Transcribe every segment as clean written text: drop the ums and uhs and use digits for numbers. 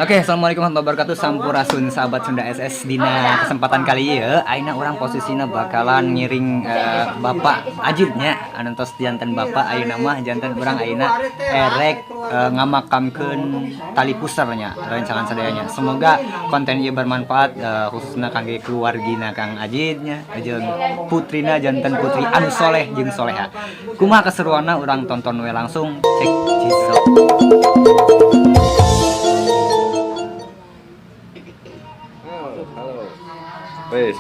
Oke, assalamualaikum warahmatullahi wabarakatuh. Sampurasun sahabat Sunda SS. Dina kesempatan kali ya, aina orang posisinya bakalan ngiring bapak ajibnya anantos jantan bapak ayeuna mah jantan urang ayeuna erek ngamakamkeun tali pusarnya rancangan sadayanya. Semoga konten ieu bermanfaat khususnya kangge keluargina Kang Ajibnya jeung putrina jantan putri anu soleh jeung soleha. Kumaha keseruanna urang tonton we langsung cek cisok. Wes.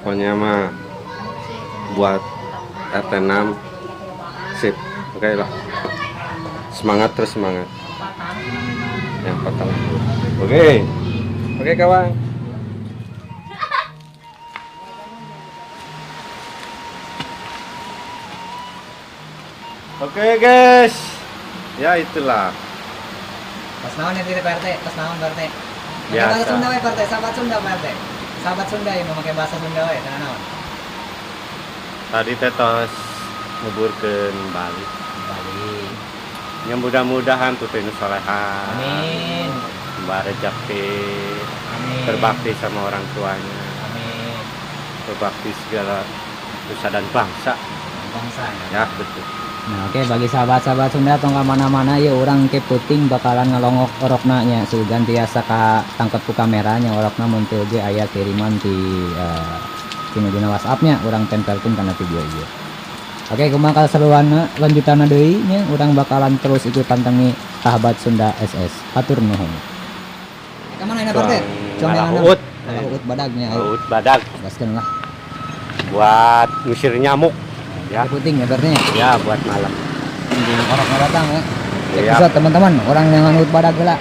Pokoknya mah buat RT6 sip. Oke lah. Semangat terus semangat. Yang pertama. Oke kawan. Oke guys. Ya itulah. Tas naon ya Pak RT? Tas naon Pak RT? Biasa. Bahasa Sunda we Pak RT, sahabat Sunda Pak RT. Sahabat Sunda yang memakai bahasa Sunda we, tah naon? Tadi tetos nguburkeun balik. Yang mudah-mudahan putri nu soleha. Amin. Mbak rezeki. Amin. Berbakti sama orang tuanya. Amin. Berbakti segala nusa dan bangsa. Bangsa Ya betul. Nah, oke bagi sahabat-sahabat Sunda tong ka mana-mana ya orang ke puting bakalan ngelongok orokna nya sugan tiasa ka tangkep ku kameranya orokna mun teu ge aya kiriman di dina WhatsApp-nya urang tempelkeun kana video ieu. Oke, kumaha kaseruanna lanjutanna deui nya urang bakalan terus ikut tantangi sahabat Sunda SS. Hatur nuhun. Ka mana ina Pak? Uut. Uut badagnya. Uut badag Gaskeun lah. buat ngusir nyamuk. Ya. Puting ya berarti Ya buat malam. Orang datang ya. Iya. Bisa teman-teman, orang yang nganut badak gila.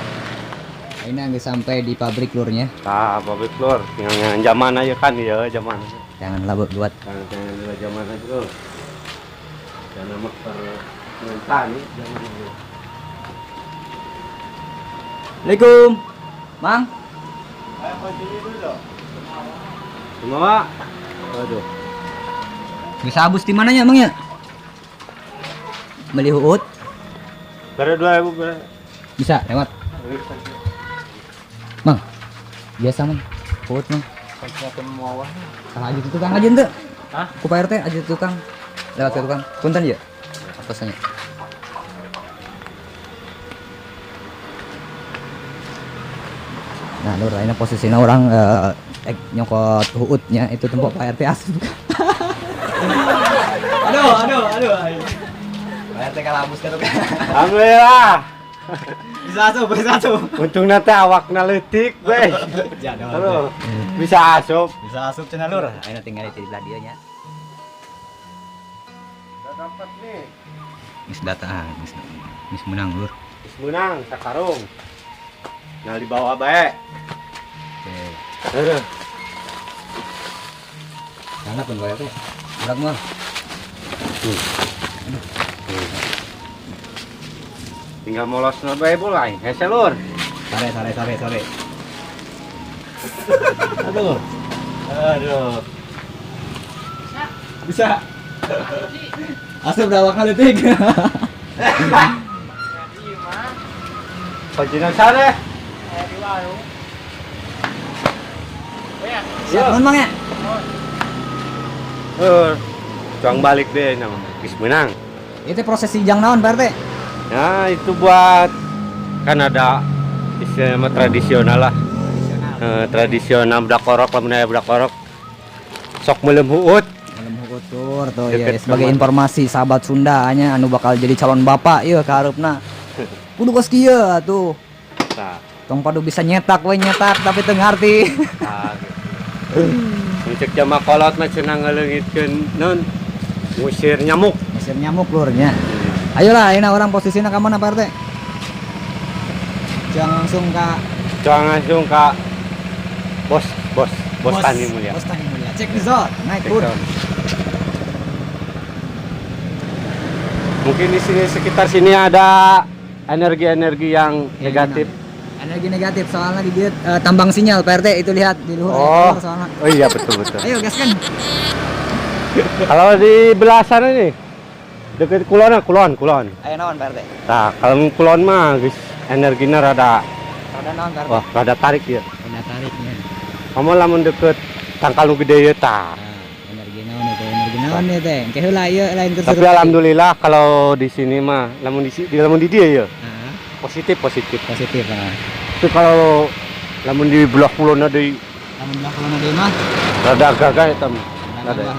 Ini nggak sampai di pabrik lurnya. Tah pabrik lur, yang zaman aja kan ya zaman. Jangan labuk buat. Jangan dulu zaman aja tuh. Jangan makter mentah nih zaman dulu. Assalamualaikum, Mang. Ayo continue dulu. Semua. Aduh. Bisa habis di mananya Mang ya? Beli uut? Baru 2000 berapa? Bisa lewat. Mang. Biasa Mang. Uut Mang. Salah aja tukang aja ente. Hah? Ku Pak RT aja tukang. Lewat ke tukang. Punten ya? Pesannya. Nah, lur, ini posisinya orang nyokot uutnya itu tempat Pak RT asli. Aduh. Pak RT kalabus kan. Alhamdulillah. Bisa asup. Untung nanti awakna leutik, weh. Halo. Bisa asup. Bisa asup cenah lur. Ayeuna tinggal di sebelah dia nya. Udah dapat nih. Geus datang, geus menang lur. Geus menang sakarung. Nah di bawah bae. Oke. Aduh. Sana pun Pak RT. Udah mah. Tinggal molos bae mulai. Hese lur. Sare. Aduh. Bisa. Asup dawak ngaletik. Pajinan sare. Siap nun Mang ya? Tuang balik deh nama. Geus menang. Itu proses sijang naon Pak RT? Ya itu buat kan ada istilah tradisional lah. Tradisional budak korok lamun aya budak korok. Sok meuleum huut. Malam hukutur tuh ya Deket sebagai teman. informasi sahabat Sunda nya anu bakal jadi calon bapak ieu ka hareupna. Kudu geus kieu atuh. Tah. Tong padu bisa nyetak tapi teu ngarti. Tah. Cek jama kolot mah cenah ngaleungitkeun non ngusir nyamuk. Mesir nyamuk lurnya. Ayolah, ayeuna orang posisinya ka mana Pak RT? Jangan langsung ka Jangan langsung ka bos Tani Mulia. Bos Tani Mulia. Cek resort, naik pur. Mungkin di sini sekitar sini ada energi-energi yang negatif. Energi negatif soalnya di dia tambang sinyal Pak RT itu lihat di luhur Oh. soalnya. Oh iya betul. Ayo gaskan. Kalau di belah sana nih, Deket kulon. Ayo naon Pak RT? Nah, kalau kulon mah geus energina rada Rada naon Pak RT? wah rada tarik ya. Rada tariknya. Kamu lamun deket tangkal nu gede ieu tah. Energi naon nih teh? Engke heula ieu lain keur Tapi alhamdulillah kalau di sini mah lamun di dia ya Heeh. positif. Positif Tapi kalau lamun di belah kulonna deui Alhamdulillah kalau deui mah rada gagah eta mah. Rada.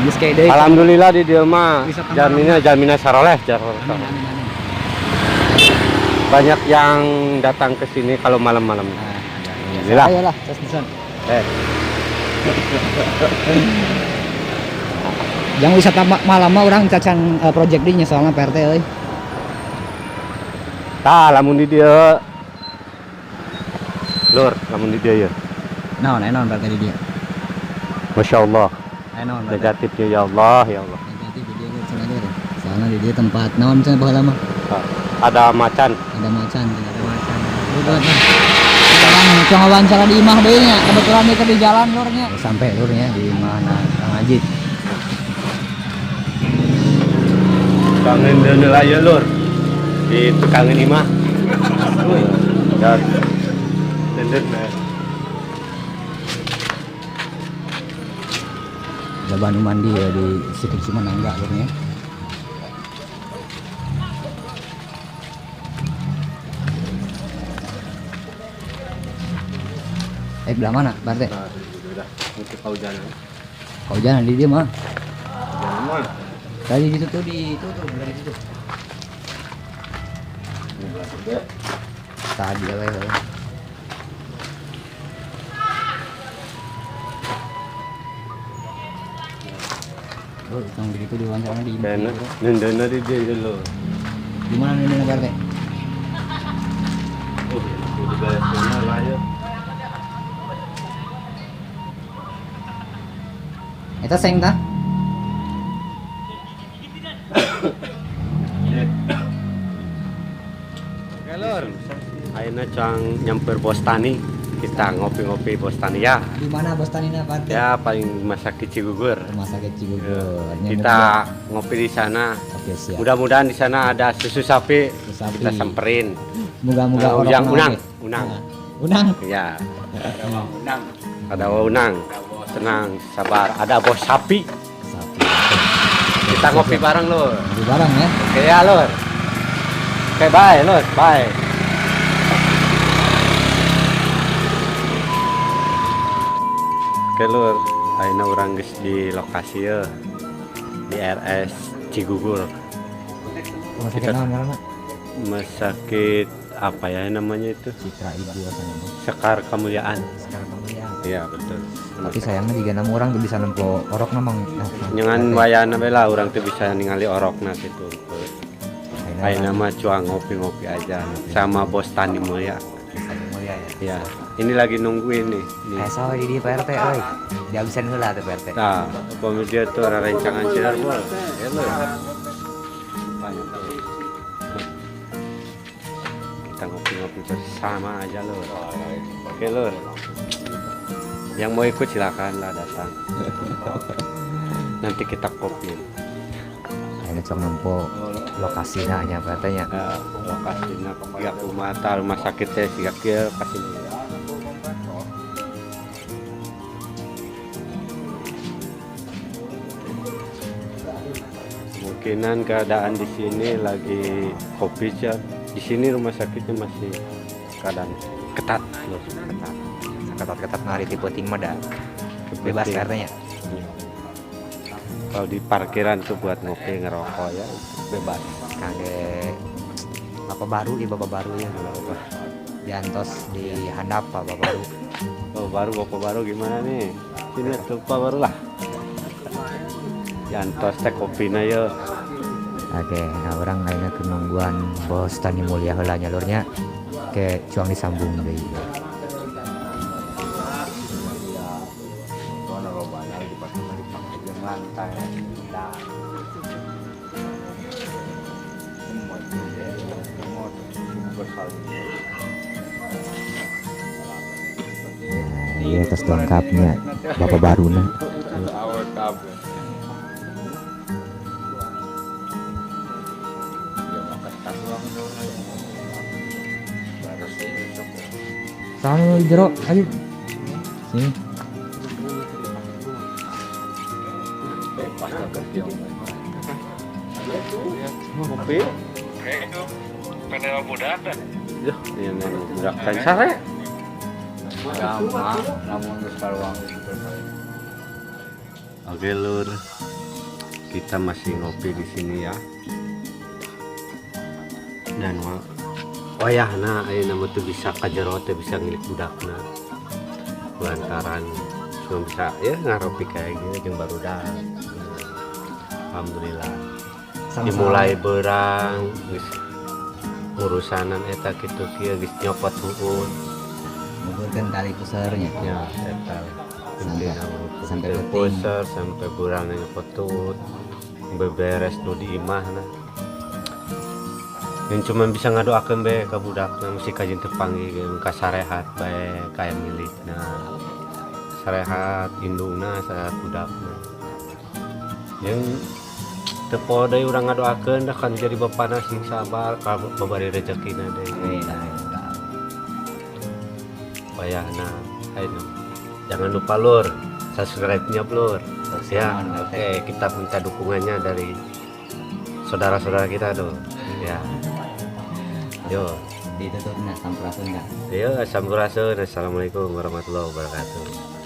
Geus kayak deui. Alhamdulillah di dia mah jaminan saroleh Amin. Banyak yang datang ke sini kalau malam-malam. Alhamdulillah. Ayolah, tos. Yang wisata malam mah orang cacan project dinya soalnya PRT euy. Tah lamun di dia Lur, lamun di dia ya. Naon PRT di dia. Masya Allah. Naon PRT. Negatifnya ya Allah. Negatif di dia cenah. Soalnya di dia tempat naon cenah baheula mah. Ada macan. Ada macan. Buat mah. Orang coba wawancara di imah deui nya. Kebetulan dia di jalan lurnya. Sampai lurnya di mana Kang Ajit. Kangen deuneu aya Lur. Di kangen imah. Dan dendet. Jaban mandi ya di situ Cimanangga lurnya. Belah mana, Pak RT? Udah, mungkin kaujanan. Kaujanan di dia mah. Kaujanan mah. Tadi di situ belah di situ. Tadi ya. Oh, yang begitu diwawancara di Kayaknya nendana di dia dulu. Di mana ini Pak RT? Oh, di belas sana lah ya. Eta seng tah? Oke Lur, ayeuna cang nyamper Bos Tani. Kita ngopi-ngopi Bos Tani ya. Di mana Bos Tanina Pak RT? Ya paling Rumah Sakit Cigugur. Rumah Sakit Cigugur. Kita ngopi di sana. Oke, siap. Mudah-mudahan di sana ada susu sapi. Sapi. Kita samperin. Moga-moga Yang unang. Unang. Ya. Ada unang. Tenang, sabar. Ada bos sapi. Sapi. Kita ngopi bareng Lur. Ngopi bareng ya. Oke ya Lur. Oke bye Lur. Bye. Oke Lur. Ayeuna urang geus di lokasi ya. Di RS Cigugur. Rumah sakit naon ngaranna? Rumah sakit apa ya namanya itu? Citra Ibu katanya. Sekar Kemuliaan. Sekarang kemudian. Iya betul. Tapi sayangnya juga 6 orang tuh bisa nempo orok namang. Jangan wayana bela orang tuh bisa ningali orokna gitu. Ayeuna mah cua ngopi-ngopi aja sama Bos Tani Mulia. Mulia ya. Ya, ini lagi nungguin nih. Sawa di dia Pak RT euy. Dihabisan heula teh Pak RT. Nah, pemudia tuh ada rencangan Cinar bol. Hello. Banyak tuh. Kita ngopi-ngopi bersama aja Lur. Oke Lur. Yang mau ikut silakan lah datang. Nanti kita kopi. Ini cuma nempo lokasinya nya Pak RT nya. Lokasinya pihak rumah sakit teh siga kieu kasih. Kemungkinan keadaan di sini lagi COVID ya. Di sini rumah sakitnya masih keadaan ketat loh, Ketat-ketat ngari tipe ting mah dah. Bebas Pak RT nya. Kalau di parkiran tuh buat ngopi ngerokok ya bebas. Kage Bapak baru ya Bapak baru ya. Diantos di handap Pak Bapak baru. Bapak baru gimana nih? Sini tuh Pak baru lah. Diantos teh kopina ya. Oke, nah orang lainnya kenungguan Bos Tani Mulia heula nyalurnya. Oke, cuang disambung deui. Nah, iya tas lengkapnya Bapak baru nah. Tahu jero ayo. Sini. Kopi. Panel muda ada. Yuh, yang budak sare. Lama, namun geus kaluang. Oke lur, kita masih ngopi di sini ya. Dan wayahna ayeuna mah teu bisa ka jero teh bisa ngilik budakna. Lantaran cuma bisa ya ngaropi kayak gini jeung barudak. Alhamdulillah. Dimulai berang geus urusanan eta kitu kieu geus nyopot huun. Mugurkeun tali pusernya. Ya, eta. Sampai penting. poser sampai burangnya nyepotut beberes nu di imahna yang cuma bisa ngadoakeun be ka budakna mesti kajin teu panggih ka sarehat bae kaya milikna sarehat indungna sarehat budakna yang teu poho deui urang ngadoakeun da kan jadi bapana sing sabar ka babari rezekina deui wayahna ayeuna jangan lupa lur subscribe-nya lur ya. Oke, kita minta dukungannya dari saudara-saudara kita tuh ya. Yo Ditutupna sampurasun dah. yo sampurasun. Assalamualaikum warahmatullahi wabarakatuh.